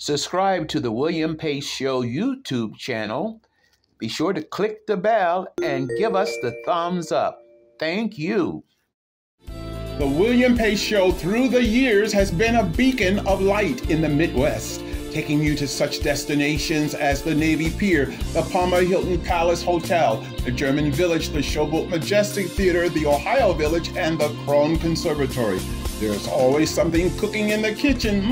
Subscribe to the William Pace Show YouTube channel. Be sure to click the bell and give us the thumbs up. Thank you. The William Pace Show through the years has been a beacon of light in the Midwest, taking you to such destinations as the Navy Pier, the Palmer Hilton Palace Hotel, the German Village, the Showboat Majestic Theatre, the Ohio Village, and the Krohn Conservatory. There's always something cooking in the kitchen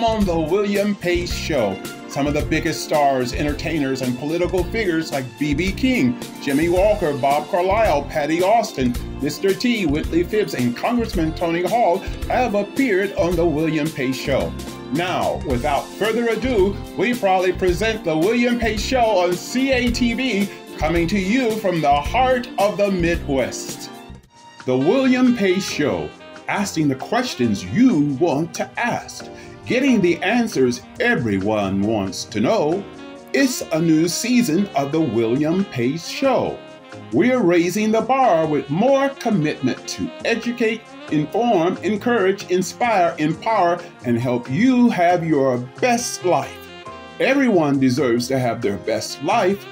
on the William Pace Show. Some of the biggest stars, entertainers, and political figures like B.B. King, Jimmy Walker, Bob Carlisle, Patti Austin, Mr. T, Whitley Phibbs, and Congressman Tony Hall have appeared on the William Pace Show. Now, without further ado, we proudly present the William Pace Show on CATV, coming to you from the heart of the Midwest. The William Pace Show, asking the questions you want to ask, getting the answers everyone wants to know. It's a new season of the William Pace Show. We're raising the bar with more commitment to educate, inform, encourage, inspire, empower, and help you have your best life. Everyone deserves to have their best life.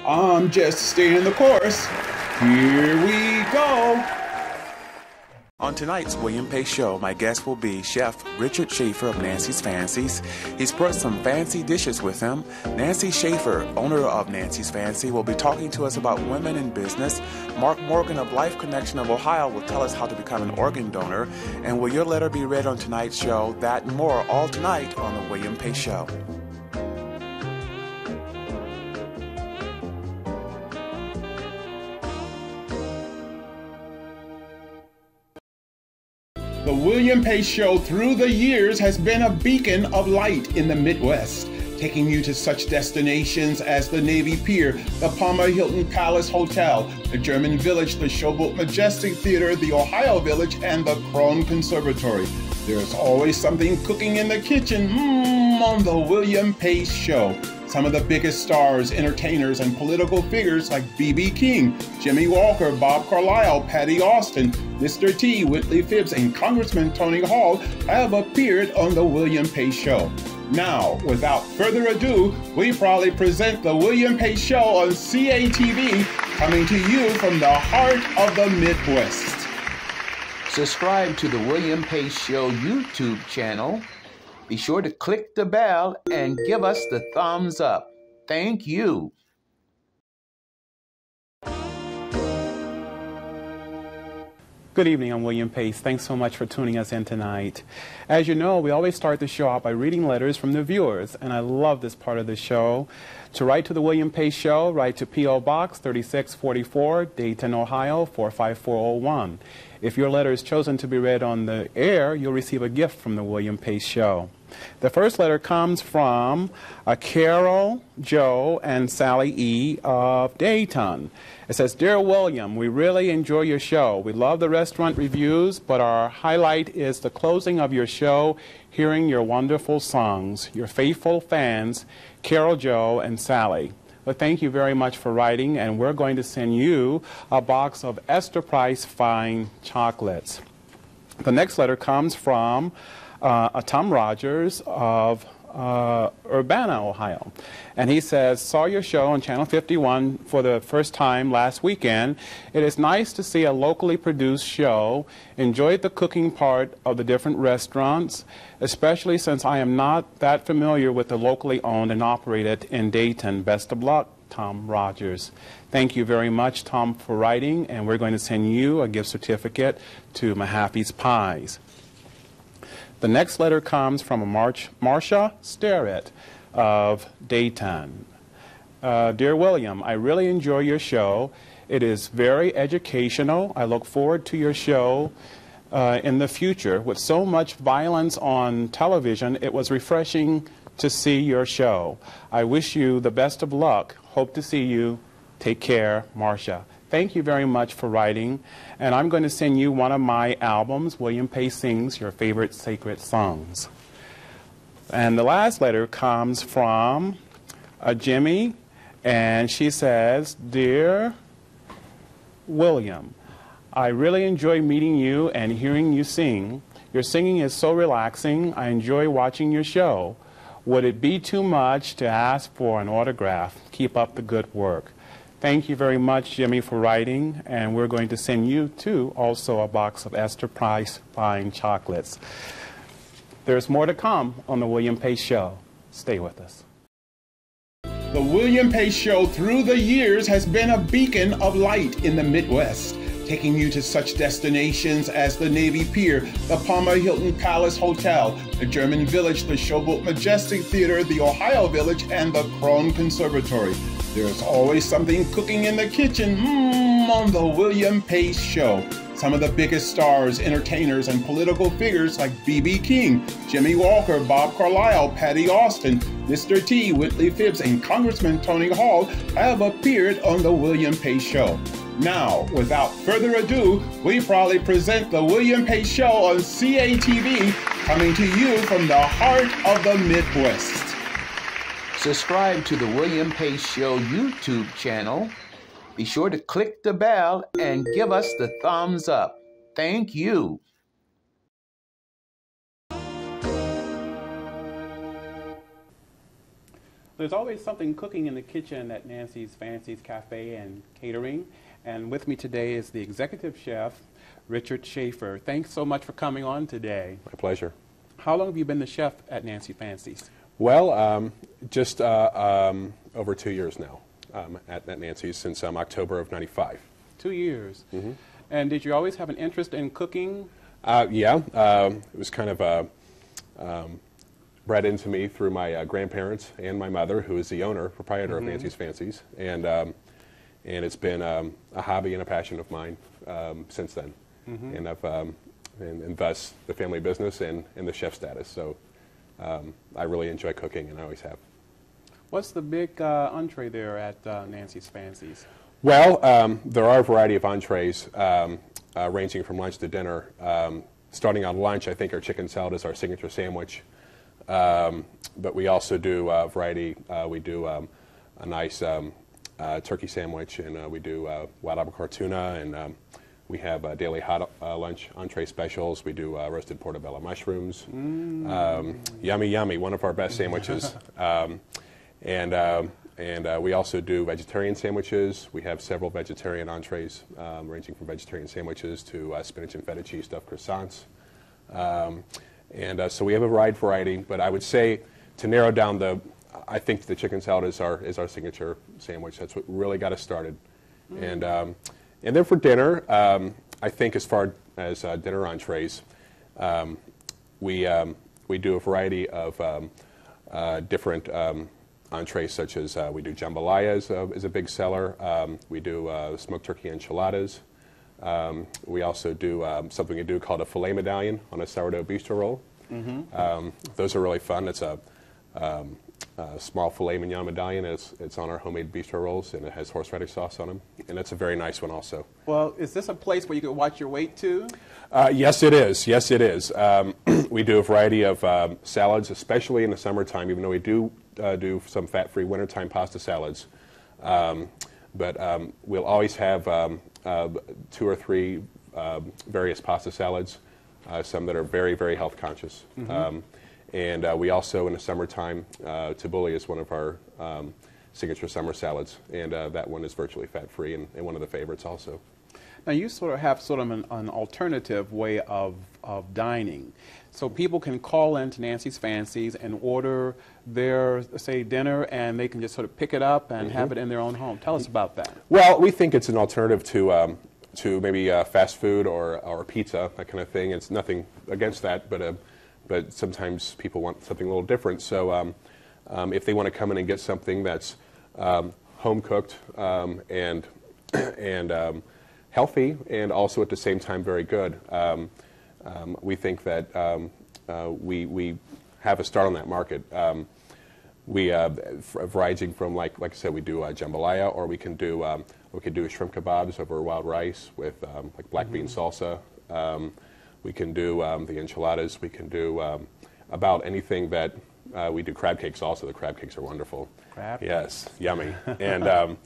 I'm just staying the course. Here we go. On tonight's William Pace Show, my guest will be Chef Richard Scheafer of Nancy's Fancies. He's brought some fancy dishes with him. Nancy Scheafer, owner of Nancy's Fancy, will be talking to us about women in business. Mark Morgan of Life Connection of Ohio will tell us how to become an organ donor. And will your letter be read on tonight's show? That and more all tonight on the William Pace Show. The William Pace Show through the years has been a beacon of light in the Midwest, taking you to such destinations as the Navy Pier, the Palmer Hilton Palace Hotel, the German Village, the Showboat Majestic Theatre, the Ohio Village, and the Krohn Conservatory. There's always something cooking in the kitchen on the William Pace Show. Some of the biggest stars, entertainers, and political figures like B.B. King, Jimmy Walker, Bob Carlisle, Patti Austin, Mr. T, Whitley Phibbs, and Congressman Tony Hall have appeared on the William Pace Show. Now, without further ado, we proudly present the William Pace Show on CATV, coming to you from the heart of the Midwest. Subscribe to the William Pace Show YouTube channel. Be sure to click the bell and give us the thumbs up. Thank you. Good evening, I'm William Pace. Thanks so much for tuning us in tonight. As you know, we always start the show out by reading letters from the viewers, and I love this part of the show. To write to the William Pace Show, write to P.O. Box 3644, Dayton, Ohio 45401. If your letter is chosen to be read on the air, you'll receive a gift from the William Pace Show. The first letter comes from Carol, Joe, and Sally E. of Dayton. It says, Dear William, we really enjoy your show. We love the restaurant reviews, but our highlight is the closing of your show, hearing your wonderful songs. Your faithful fans, Carol, Joe, and Sally. Well, thank you very much for writing, and we're going to send you a box of Esther Price Fine Chocolates. The next letter comes from Tom Rogers of Urbana, Ohio. And he says, saw your show on Channel 51 for the first time last weekend. It is nice to see a locally produced show. Enjoyed the cooking part of the different restaurants, especially since I am not that familiar with the locally owned and operated in Dayton. Best of luck, Tom Rogers. Thank you very much, Tom, for writing, and we're going to send you a gift certificate to Mahaffey's Pies. The next letter comes from Marcia Sterrett of Dayton. Dear William, I really enjoy your show. It is very educational. I look forward to your show in the future. With so much violence on television, it was refreshing to see your show. I wish you the best of luck. Hope to see you. Take care, Marcia. Thank you very much for writing, and I'm going to send you one of my albums, William Pace Sings Your Favorite Sacred Songs. And the last letter comes from Jimmy, and she says, Dear William, I really enjoy meeting you and hearing you sing. Your singing is so relaxing. I enjoy watching your show. Would it be too much to ask for an autograph? Keep up the good work. Thank you very much, Jimmy, for writing, and we're going to send you, too, also a box of Esther Price Fine Chocolates. There's more to come on The William Pace Show. Stay with us. The William Pace Show through the years has been a beacon of light in the Midwest, taking you to such destinations as the Navy Pier, the Palmer Hilton Palace Hotel, the German Village, the Showboat Majestic Theatre, the Ohio Village, and the Krohn Conservatory. There's always something cooking in the kitchen on the William Pace Show. Some of the biggest stars, entertainers, and political figures like B.B. King, Jimmy Walker, Bob Carlisle, Patti Austin, Mr. T, Whitley Phibbs, and Congressman Tony Hall have appeared on the William Pace Show. Now, without further ado, we proudly present the William Pace Show on CATV, coming to you from the heart of the Midwest. Subscribe to the William Pace Show YouTube channel. Be sure to click the bell and give us the thumbs up. Thank you. There's always something cooking in the kitchen at Nancy's Fancies Cafe and Catering. And with me today is the executive chef, Richard Scheafer. Thanks so much for coming on today. My pleasure. How long have you been the chef at Nancy Fancies? Well, just over 2 years now at Nancy's, since October of '95. 2 years. Mm-hmm. And did you always have an interest in cooking? Yeah, it was kind of bred into me through my grandparents and my mother, who is the owner, proprietor of Nancy's Fancies, and it's been a hobby and a passion of mine since then, and I've and thus the family business and the chef status. So I really enjoy cooking, and I always have. What's the big entree there at Nancy's Fancies? Well, there are a variety of entrees ranging from lunch to dinner. Starting on lunch, I think our chicken salad is our signature sandwich. But we also do a variety. We do a nice turkey sandwich, and we do wild albacore tuna, and we have daily hot lunch entree specials. We do roasted portobello mushrooms. Yummy, yummy, one of our best sandwiches. And we also do vegetarian sandwiches. We have several vegetarian entrees, ranging from vegetarian sandwiches to spinach and feta cheese stuffed croissants. So we have a wide variety, but I would say, to narrow down I think the chicken salad is our signature sandwich. That's what really got us started. And then for dinner, I think as far as dinner entrees, we do a variety of different entrees, such as we do jambalaya is a big seller. We do smoked turkey enchiladas. We also do something we do called a filet medallion on a sourdough bistro roll. Those are really fun. It's a small filet mignon medallion. It's on our homemade bistro rolls, and it has horseradish sauce on them. And that's a very nice one also. Well, is this a place where you can watch your weight too? Yes, it is. Yes, it is. We do a variety of salads, especially in the summertime, even though we do some fat-free wintertime pasta salads. But we'll always have 2 or 3 various pasta salads, some that are very, very health conscious. And we also, in the summertime, tabbouleh is one of our signature summer salads, and that one is virtually fat-free and one of the favorites also. Now you have an alternative way of dining. So people can call into Nancy's Fancies and order their, say, dinner, and they can just sort of pick it up and have it in their own home. Tell us about that. Well, we think it's an alternative to maybe fast food or pizza, that kind of thing. It's nothing against that, but sometimes people want something a little different. So if they want to come in and get something that's home cooked and healthy, and also at the same time very good, we think that we have a start on that market. Ranging from, like I said, we do jambalaya, or we can do shrimp kebabs over wild rice with like black bean salsa. We can do the enchiladas. We can do about anything that we do. Crab cakes also. The crab cakes are wonderful. Crab? Yes, yummy. And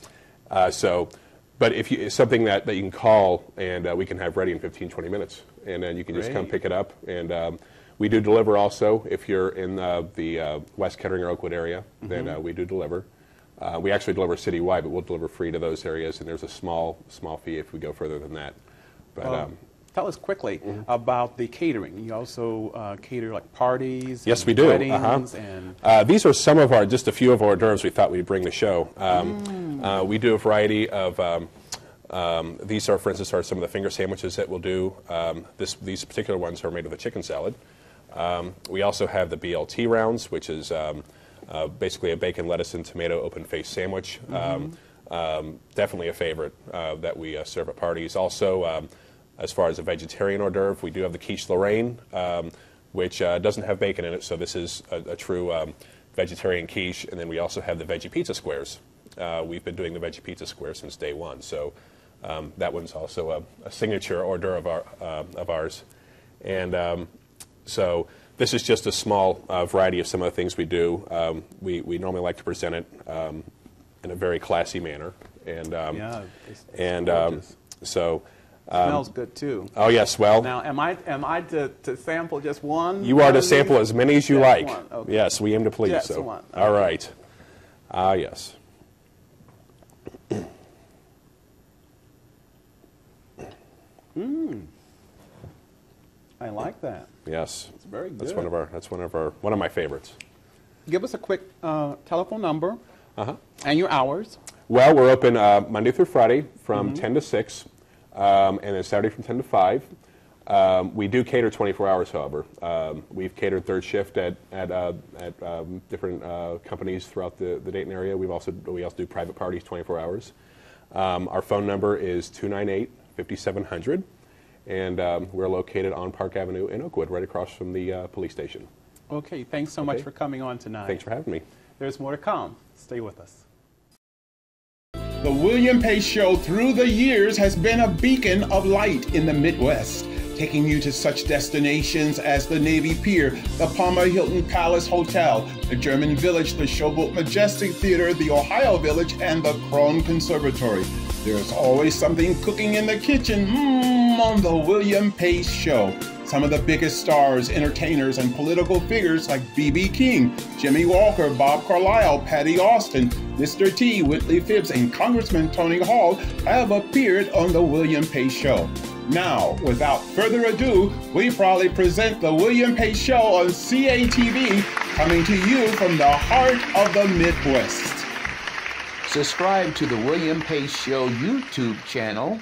but if it's something that you can call, and we can have ready in 15, 20 minutes, and then you can just come pick it up. And We do deliver also. If you're in the West Kettering or Oakwood area, then we do deliver. We actually deliver citywide, but we'll deliver free to those areas, and there's a small fee if we go further than that. But tell us quickly about the catering. You also cater like parties. Yes, and we do. Weddings and these are some of just a few of our hors d'oeuvres we thought we'd bring to show. We do a variety of. These are, for instance, some of the finger sandwiches that we'll do. These particular ones are made with a chicken salad. We also have the BLT rounds, which is basically a bacon, lettuce, and tomato open-faced sandwich. Definitely a favorite that we serve at parties. Also, as far as a vegetarian hors d'oeuvre, we do have the quiche Lorraine, which doesn't have bacon in it, so this is a true vegetarian quiche. And then we also have the veggie pizza squares. We've been doing the veggie pizza square since day one, so that one's also a signature hors d'oeuvre of ours. And so this is just a small variety of some of the things we do. We normally like to present it in a very classy manner. And so smells good too. Oh yes, well. Now, am I to sample just one? You are to sample as many as you like. Okay. Yes, we aim to please. Just so one. Okay. All right. Yes. I like that. Yes. It's very good. That's one of my favorites. Give us a quick telephone number and your hours. Well, we're open Monday through Friday from 10 to 6, and then Saturday from 10 to 5. We do cater 24 hours, however. We've catered third shift at different companies throughout the Dayton area. We also do private parties 24 hours. Our phone number is 298-5700, and we're located on Park Avenue in Oakwood, right across from the police station. Okay, thanks so much for coming on tonight. Thanks for having me. There's more to come. Stay with us. The William Pace Show through the years has been a beacon of light in the Midwest, taking you to such destinations as the Navy Pier, the Palmer Hilton Palace Hotel, the German Village, the Showboat Majestic Theatre, the Ohio Village, and the Krohn Conservatory. There's always something cooking in the kitchen on the William Pace Show. Some of the biggest stars, entertainers, and political figures like B.B. King, Jimmy Walker, Bob Carlisle, Patti Austin, Mr. T, Whitley Phibbs, and Congressman Tony Hall have appeared on the William Pace Show. Now, without further ado, we proudly present the William Pace Show on CATV, coming to you from the heart of the Midwest. Subscribe to the William Pace Show YouTube channel.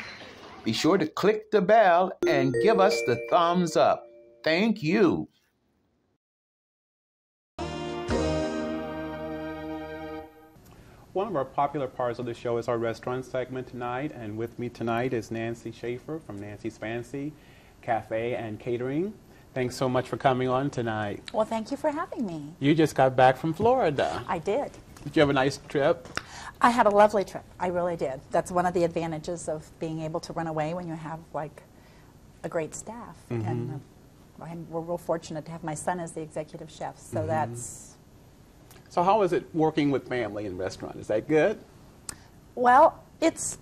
Be sure to click the bell and give us the thumbs up. Thank you. One of our popular parts of the show is our restaurant segment tonight, and with me tonight is Nancy Scheafer from Nancy's Fancy Cafe and Catering. Thanks so much for coming on tonight. Well, thank you for having me. You just got back from Florida. I did. Did you have a nice trip? I had a lovely trip. I really did. That's one of the advantages of being able to run away when you have like a great staff. And we're real fortunate to have my son as the executive chef. So that's. So how is it working with family in restaurant? Is that good? Well, it's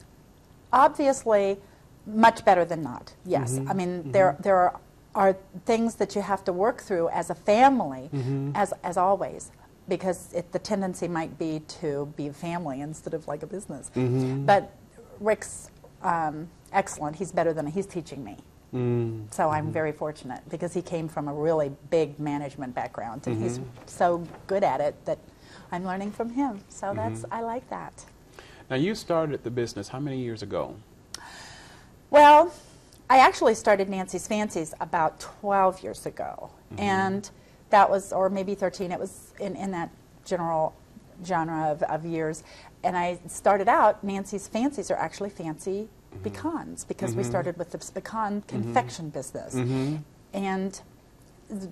obviously much better than not. Yes. I mean, there are things that you have to work through as a family, as always. Because the tendency might be to be a family instead of like a business. But Rick's excellent. He's better than he's teaching me. So I'm very fortunate because he came from a really big management background, and he's so good at it that I'm learning from him. So that's I like that. Now you started the business how many years ago? Well, I actually started Nancy's Fancies about 12 years ago, and that was, or maybe 13, it was in that general genre of years. And I started out, Nancy's Fancies are actually fancy pecans, because we started with the pecan confection business. And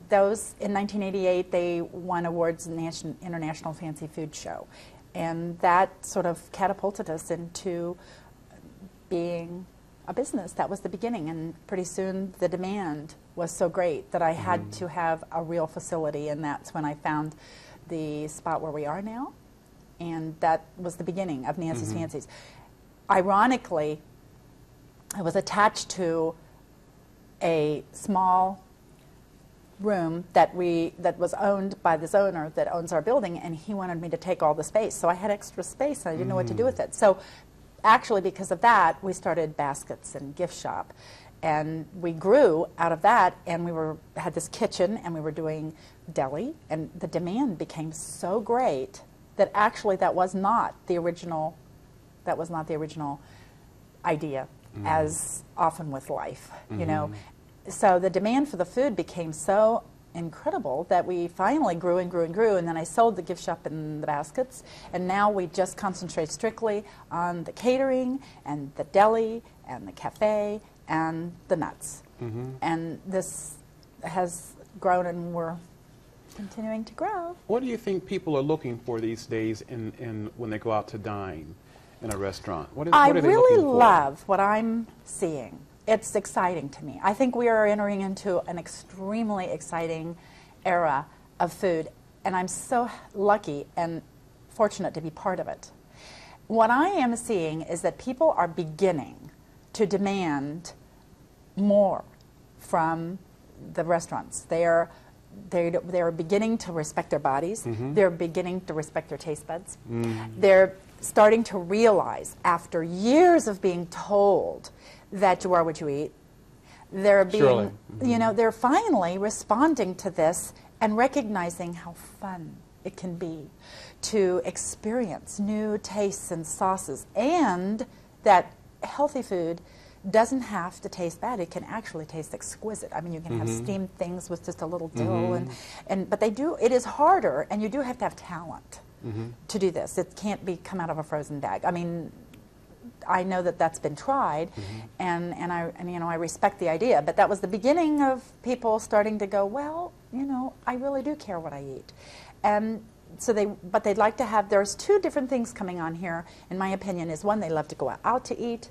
those, in 1988, they won awards in the International Fancy Food Show. And that sort of catapulted us into being a business. That was the beginning, and pretty soon the demand was so great that I had to have a real facility, and that's when I found the spot where we are now, and that was the beginning of Nancy's Fancies. Ironically, I was attached to a small room that was owned by this owner that owns our building, and he wanted me to take all the space. So I had extra space, and I didn't know what to do with it. So actually, because of that, we started baskets and gift shop. And we grew out of that, and we had this kitchen, and we were doing deli, and the demand became so great that actually that was not the original idea, as often with life, you know. So the demand for the food became so incredible that we finally grew and grew and grew, and then I sold the gift shop and the baskets, and now we just concentrate strictly on the catering and the deli and the cafe and the nuts. And this has grown, and we're continuing to grow. What do you think people are looking for these days when they go out to dine in a restaurant? What are I they really looking for? love what I'm seeing. It's exciting to me. I think we are entering into an extremely exciting era of food, and I'm so lucky and fortunate to be part of it. What I am seeing is that people are beginning to demand more from the restaurants. They are beginning to respect their bodies. They're beginning to respect their taste buds. They're starting to realize, after years of being told that you are what you eat, they're being, you know, they're finally responding to this and recognizing how fun it can be to experience new tastes and sauces, and that healthy food doesn't have to taste bad. It can actually taste exquisite. I mean, you can have steamed things with just a little dill, but they do. It is harder, and you do have to have talent to do this. It can't come out of a frozen bag. I mean, I know that that's been tried, and you know, I respect the idea. But that was the beginning of people starting to go, well, you know, I really do care what I eat, and so but they'd like to have. There's two different things coming on here, in my opinion. Is one, they love to go out to eat.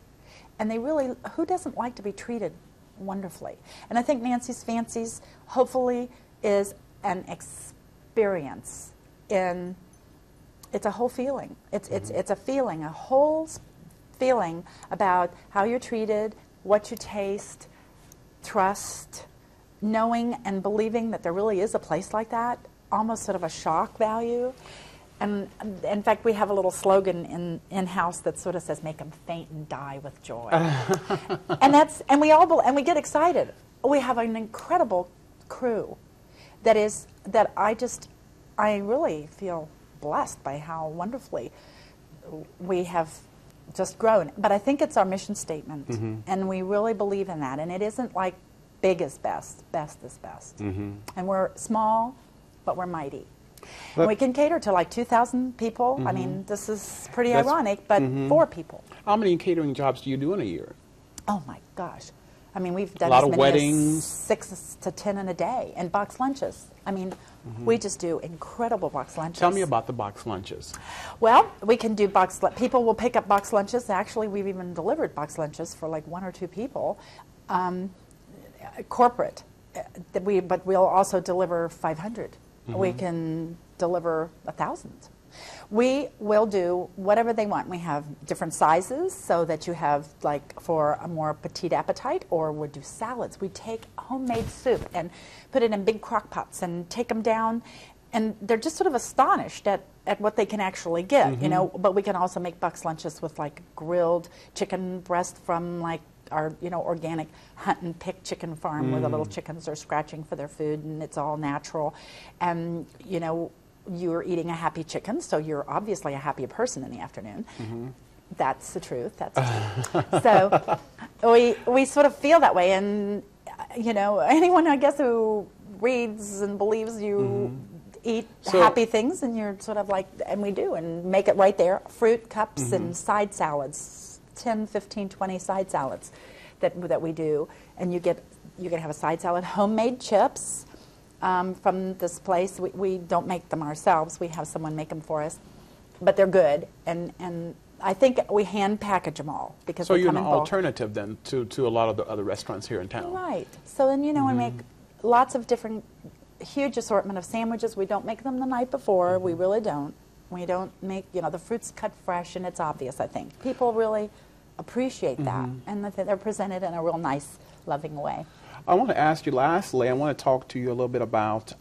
And who doesn't like to be treated wonderfully? And I think Nancy's Fancies, hopefully, is an experience. It's a whole feeling. It's a feeling, a whole feeling about how you're treated, what you taste, trust, knowing and believing that there really is a place like that, almost sort of a shock value. And in fact, we have a little slogan in-house that sort of says, "Make them faint and die with joy." and we get excited. We have an incredible crew that I really feel blessed by how wonderfully we have just grown. But I think it's our mission statement, and we really believe in that. And it isn't like big is best, best is best. And we're small, but we're mighty. And we can cater to like 2,000 people. I mean, this is pretty ironic, but 4 people. How many catering jobs do you do in a year? Oh my gosh. I mean, we've done a lot as of many weddings, as 6 to 10 in a day, and box lunches. I mean, we just do incredible box lunches. Tell me about the box lunches. Well, we can do people will pick up box lunches. Actually, we've even delivered box lunches for like 1 or 2 people. Corporate, but we'll also deliver 500. We can deliver 1,000. We will do whatever they want. We have different sizes so that you have, like, for a more petite appetite, or we'll do salads. We take homemade soup and put it in big crock pots and take them down, and they're just sort of astonished at what they can actually get, you know. But we can also make box lunches with, like, grilled chicken breast from, like, our, you know, organic hunt and pick chicken farm where the little chickens are scratching for their food, and it's all natural. And, you know, you're eating a happy chicken, so you're obviously a happy person in the afternoon. That's the truth. That's the truth. So we sort of feel that way. And, you know, anyone, I guess, who reads and believes you eat happy things, and you're sort of like, and we do, and make it right there. Fruit cups and side salads. 10, 15, 20 side salads that we do, and you're gonna have a side salad. Homemade chips from this place. We don't make them ourselves. We have someone make them for us, but they're good. And I think we hand package them all because so they you're come an in bulk. alternative then to a lot of the other restaurants here in town. Right. So then, you know, we make lots of different, huge assortment of sandwiches. We don't make them the night before. We really don't. We don't make, you know, the fruit's cut fresh, and it's obvious. I think people really appreciate that, and that they're presented in a real nice, loving way. I want to ask you lastly, I want to talk to you a little bit about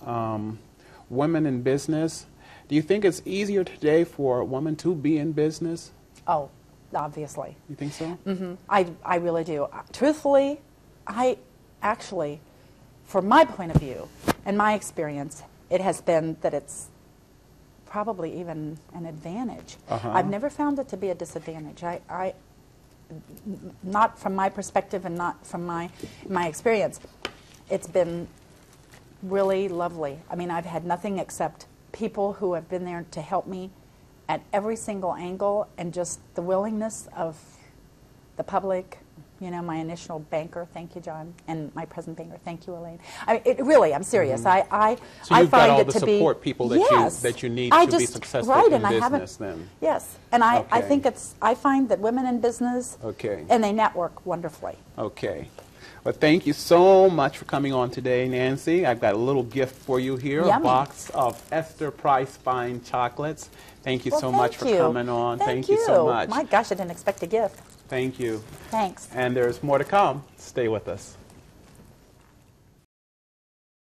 women in business. Do you think it's easier today for a woman to be in business? Oh, obviously. You think so? Mm-hmm. I really do. Truthfully, I actually, from my point of view and my experience, it has been that it's probably even an advantage. I've never found it to be a disadvantage. Not from my perspective and not from my experience. It's been really lovely. I mean, I've had nothing except people who have been there to help me at every single angle, and just the willingness of the public. You know, my initial banker, thank you, John, and my present banker, thank you, Elaine. I mean, really, I'm serious. So I you've find got all it the to support be, people that yes, you need I to be just, successful right, in and business then. Yes, and I Okay. think I find that women in business, Okay. and they network wonderfully. Okay. Well, thank you so much for coming on today, Nancy. I've got a little gift for you here, Yummy. a box of Esther Price Fine Chocolates. Thank you Well, so much for thank you. coming on. Thank you so much. My gosh, I didn't expect a gift. Thank you. Thanks. And there's more to come. Stay with us.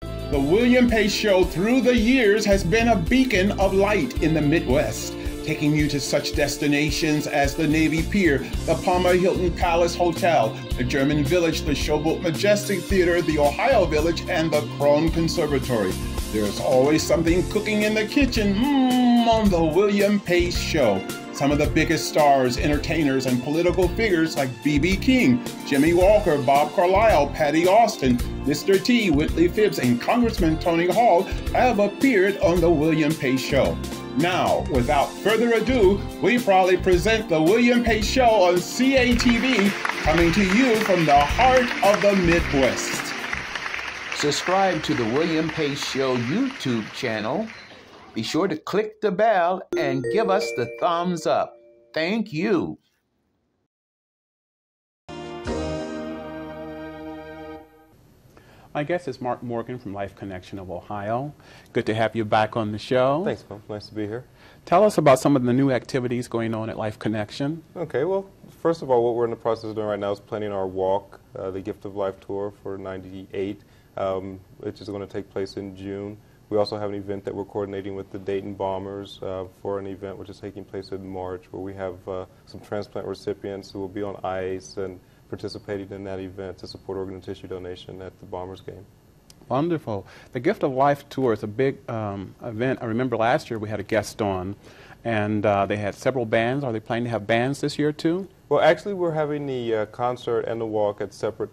The William Pace Show through the years has been a beacon of light in the Midwest, taking you to such destinations as the Navy Pier, the Palmer Hilton Palace Hotel, the German Village, the Showboat Majestic Theatre, the Ohio Village, and the Krohn Conservatory. There's always something cooking in the kitchen on the William Pace Show. Some of the biggest stars, entertainers, and political figures like B.B. King, Jimmy Walker, Bob Carlisle, Patti Austin, Mr. T, Whitley Phibbs, and Congressman Tony Hall have appeared on the William Pace Show. Now, without further ado, we proudly present the William Pace Show on CATV, coming to you from the heart of the Midwest. Subscribe to the William Pace Show YouTube channel. Be sure to click the bell and give us the thumbs up. Thank you. My guest is Mark Morgan from Life Connection of Ohio. Good to have you back on the show. Thanks, Bill. Nice to be here. Tell us about some of the new activities going on at Life Connection. Okay, well, first of all, what we're in the process of doing right now is planning our walk, the Gift of Life tour for '98, which is going to take place in June. We also have an event that we're coordinating with the Dayton Bombers for an event which is taking place in March, where we have some transplant recipients who will be on ice and participating in that event to support organ and tissue donation at the Bombers game. Wonderful. The Gift of Life tour is a big event. I remember last year we had a guest on, and they had several bands. Are they planning to have bands this year too? Well, actually, we're having the concert and the walk at separate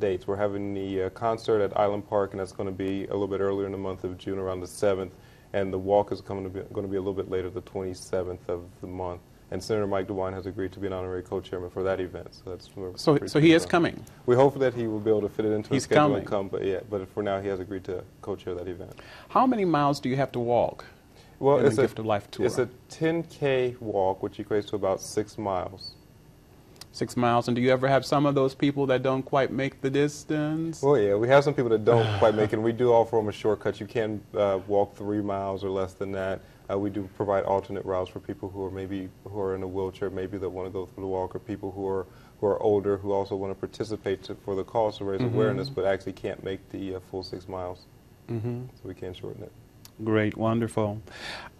dates. We're having the concert at Island Park, and that's going to be a little bit earlier in the month of June, around the 7th, and the walk is going to be a little bit later, the 27th of the month. And Senator Mike DeWine has agreed to be an honorary co-chairman for that event. So that's so he is coming. We hope that he will be able to fit it into his schedule coming. and come. But for now, he has agreed to co-chair that event. How many miles do you have to walk? Well, in the Gift of Life tour? It's a 10K walk, which equates to about 6 miles. 6 miles. And do you ever have some of those people that don't quite make the distance? Well, yeah, we have some people that don't quite make it. We do offer them a shortcut. You can walk 3 miles or less than that. We do provide alternate routes for people who are in a wheelchair, maybe that want to go through the walk, or people who are older who also want to participate for the cause to raise awareness, but actually can't make the full 6 miles. So we can shorten it. Great, wonderful.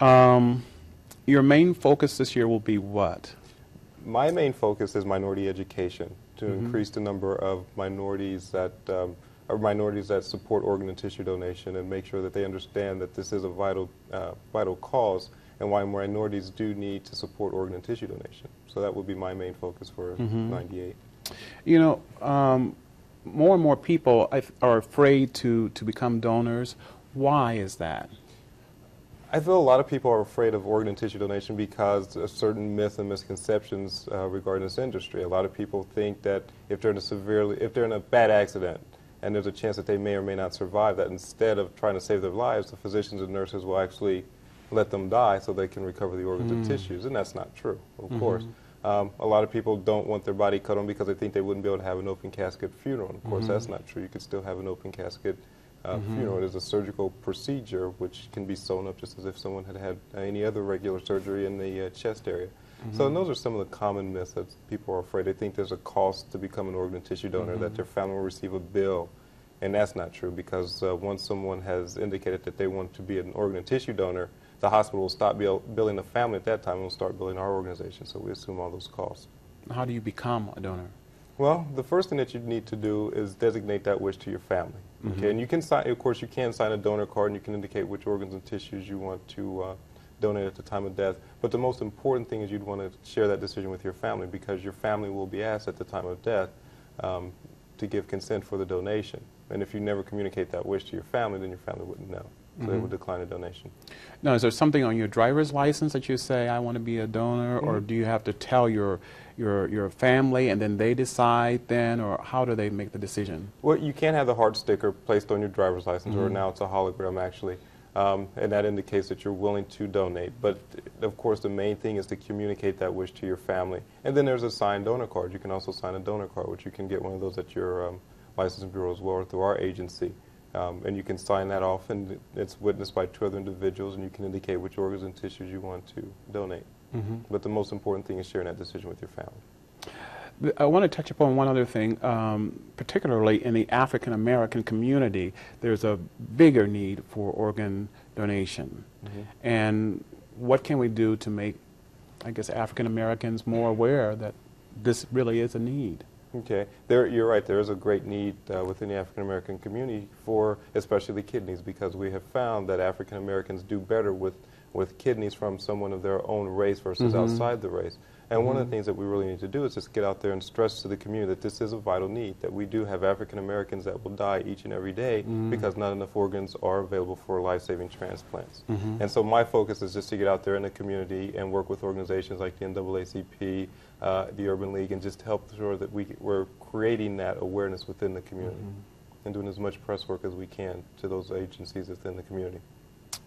Your main focus this year will be what? My main focus is minority education, to increase the number of minorities that support organ and tissue donation, and make sure that they understand that this is a vital cause, and why minorities do need to support organ and tissue donation. So that would be my main focus for '98. You know, more and more people are afraid to become donors. Why is that? I feel a lot of people are afraid of organ and tissue donation because of certain myths and misconceptions regarding this industry. A lot of people think that if they're in a bad accident and there's a chance that they may or may not survive, that instead of trying to save their lives, the physicians and nurses will actually let them die so they can recover the organs and tissues, and that's not true, of course. A lot of people don't want their body cut on because they think they wouldn't be able to have an open casket funeral. And of course, that's not true. You could still have an open casket funeral. It is a surgical procedure which can be sewn up just as if someone had had any other regular surgery in the chest area. So those are some of the common myths that people are afraid. They think there's a cost to become an organ and tissue donor, that their family will receive a bill And that's not true, because once someone has indicated that they want to be an organ and tissue donor, the hospital will stop billing the family at that time and will start billing our organization, so we assume all those costs. How do you become a donor? Well, the first thing that you need to do is designate that wish to your family. Okay, and you can sign, of course, you can sign a donor card and you can indicate which organs and tissues you want to donate at the time of death. But the most important thing is you'd want to share that decision with your family, because your family will be asked at the time of death to give consent for the donation. And if you never communicate that wish to your family, then your family wouldn't know. So they would decline a donation. Now, is there something on your driver's license that you say, I want to be a donor, or do you have to tell your family and then they decide then, or how do they make the decision? Well, you can have the heart sticker placed on your driver's license, or now it's a hologram actually, and that indicates that you're willing to donate. But of course the main thing is to communicate that wish to your family. And then there's a signed donor card. You can also sign a donor card, which you can get one of those at your licensing bureau as well, or through our agency. And you can sign that off, and it's witnessed by 2 other individuals, and you can indicate which organs and tissues you want to donate. But the most important thing is sharing that decision with your family. I want to touch upon one other thing, particularly in the African American community. There's a bigger need for organ donation. And what can we do to make, I guess, African Americans more aware that this really is a need? Okay, you're right. There is a great need within the African American community for especially the kidneys, because we have found that African Americans do better with kidneys from someone of their own race versus outside the race. And one of the things that we really need to do is just get out there and stress to the community that this is a vital need, that we do have African Americans that will die each and every day because not enough organs are available for life-saving transplants. And so my focus is just to get out there in the community and work with organizations like the NAACP, the Urban League, and just help sure that we're creating that awareness within the community and doing as much press work as we can to those agencies within the community.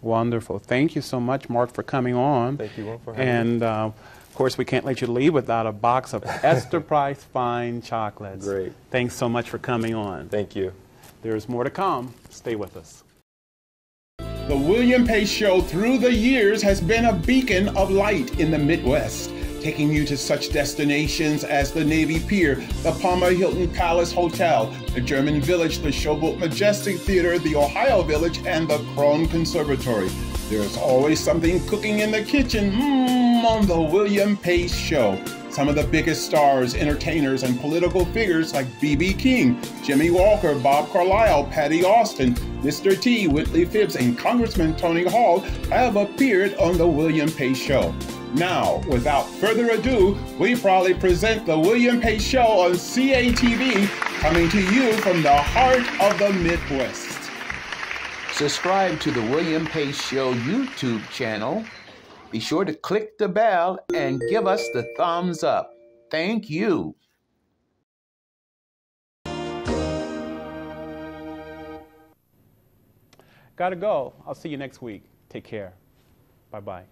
Wonderful. Thank you so much, Mark, for coming on. Thank you for having me. And of course, we can't let you leave without a box of Esther Price Fine Chocolates. Great. Thanks so much for coming on. Thank you. There's more to come. Stay with us. The William Pace Show through the years has been a beacon of light in the Midwest, taking you to such destinations as the Navy Pier, the Palmer Hilton Palace Hotel, the German Village, the Showboat Majestic Theatre, the Ohio Village, and the Krohn Conservatory. There's always something cooking in the kitchen on the William Pace Show. Some of the biggest stars, entertainers, and political figures like B.B. King, Jimmy Walker, Bob Carlisle, Patti Austin, Mr. T, Whitley Phibbs, and Congressman Tony Hall have appeared on the William Pace Show. Now, without further ado, we proudly present the William Pace Show on CATV, coming to you from the heart of the Midwest. Subscribe to the William Pace Show YouTube channel. Be sure to click the bell and give us the thumbs up. Thank you. Gotta go. I'll see you next week. Take care. Bye-bye.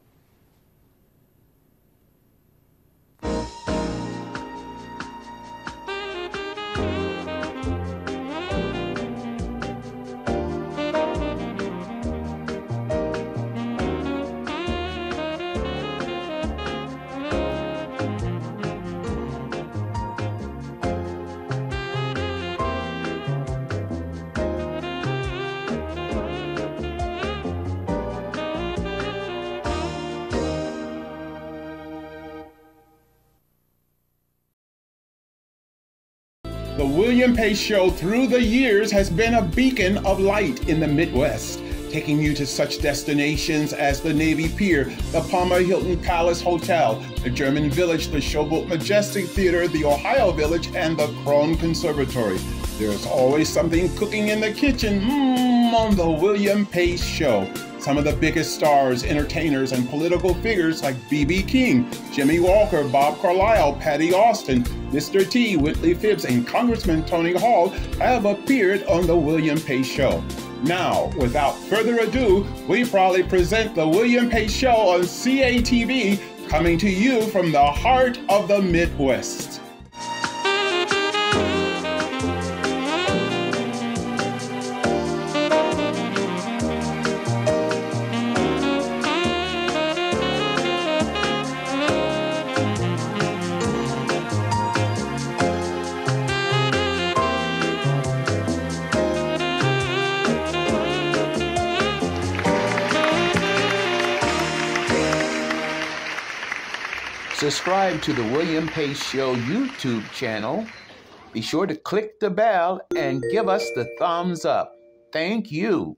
The William Pace Show through the years has been a beacon of light in the Midwest, taking you to such destinations as the Navy Pier, the Palmer Hilton Palace Hotel, the German Village, the Showboat Majestic Theatre, the Ohio Village, and the Krohn Conservatory. There's always something cooking in the kitchen on the William Pace Show. Some of the biggest stars, entertainers, and political figures like B.B. King, Jimmy Walker, Bob Carlisle, Patti Austin, Mr. T, Whitley Phibbs, and Congressman Tony Hall have appeared on the William Pace Show. Now, without further ado, we proudly present the William Pace Show on CATV, coming to you from the heart of the Midwest. Subscribe to the William Pace Show YouTube channel. Be sure to click the bell and give us the thumbs up. Thank you.